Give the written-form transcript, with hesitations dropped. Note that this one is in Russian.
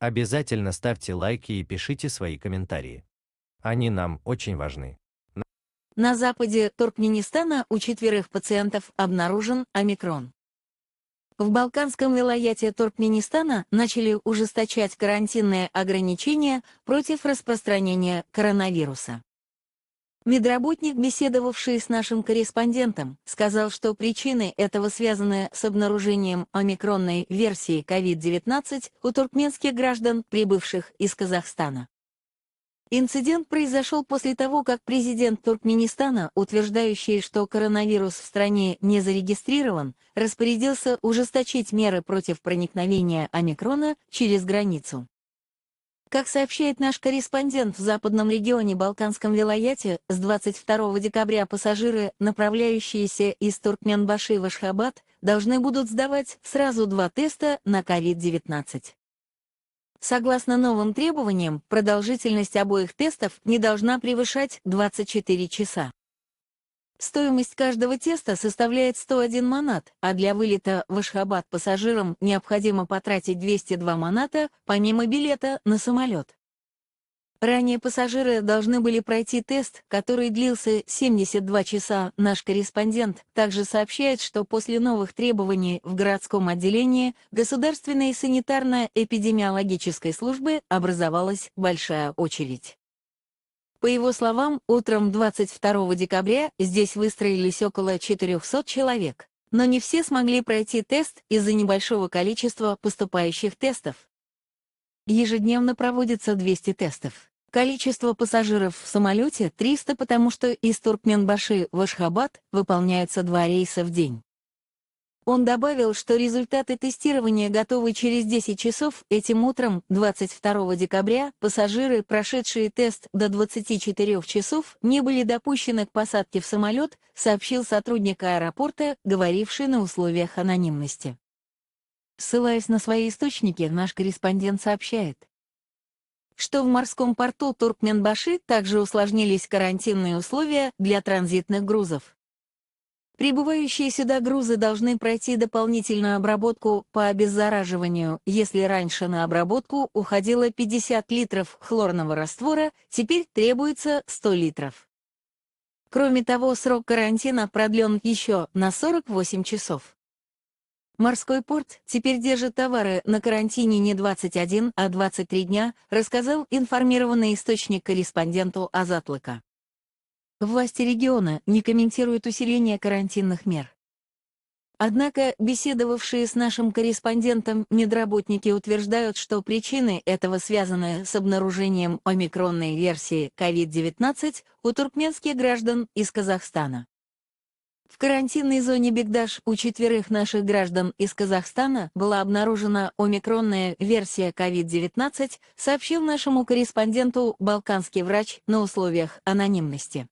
Обязательно ставьте лайки и пишите свои комментарии. Они нам очень важны. На западе Туркменистана у 4 пациентов обнаружен омикрон. В Балканском вилаяте Туркменистана начали ужесточать карантинные ограничения против распространения коронавируса. Медработник, беседовавший с нашим корреспондентом, сказал, что причины этого связаны с обнаружением омикронной версии COVID-19 у туркменских граждан, прибывших из Казахстана. Инцидент произошел после того, как президент Туркменистана, утверждающий, что коронавирус в стране не зарегистрирован, распорядился ужесточить меры против проникновения омикрона через границу. Как сообщает наш корреспондент в западном регионе Балканском вилаяте, с 22 декабря пассажиры, направляющиеся из Туркменбаши в Ашхабад, должны будут сдавать сразу 2 теста на COVID-19. Согласно новым требованиям, продолжительность обоих тестов не должна превышать 24 часа. Стоимость каждого теста составляет 101 манат, а для вылета в Ашхабад пассажирам необходимо потратить 202 маната, помимо билета на самолет. Ранее пассажиры должны были пройти тест, который длился 72 часа. Наш корреспондент также сообщает, что после новых требований в городском отделении Государственной санитарно-эпидемиологической службы образовалась большая очередь. По его словам, утром 22 декабря здесь выстроились около 400 человек, но не все смогли пройти тест из-за небольшого количества поступающих тестов. Ежедневно проводится 200 тестов. Количество пассажиров в самолете 300, потому что из Туркменбаши в Ашхабад выполняются 2 рейса в день. Он добавил, что результаты тестирования готовы через 10 часов. Этим утром, 22 декабря, пассажиры, прошедшие тест до 24 часов, не были допущены к посадке в самолет, сообщил сотрудник аэропорта, говоривший на условиях анонимности. Ссылаясь на свои источники, наш корреспондент сообщает, что в морском порту Туркменбаши также усложнились карантинные условия для транзитных грузов. Прибывающие сюда грузы должны пройти дополнительную обработку по обеззараживанию. Если раньше на обработку уходило 50 литров хлорного раствора, теперь требуется 100 литров. Кроме того, срок карантина продлен еще на 48 часов. Морской порт теперь держит товары на карантине не 21, а 23 дня, рассказал информированный источник корреспонденту Азатлыка. Власти региона не комментируют усиление карантинных мер. Однако беседовавшие с нашим корреспондентом медработники утверждают, что причины этого связаны с обнаружением омикронной версии COVID-19 у туркменских граждан из Казахстана. В карантинной зоне Бигдаш у 4 наших граждан из Казахстана была обнаружена омикронная версия COVID-19, сообщил нашему корреспонденту балканский врач на условиях анонимности.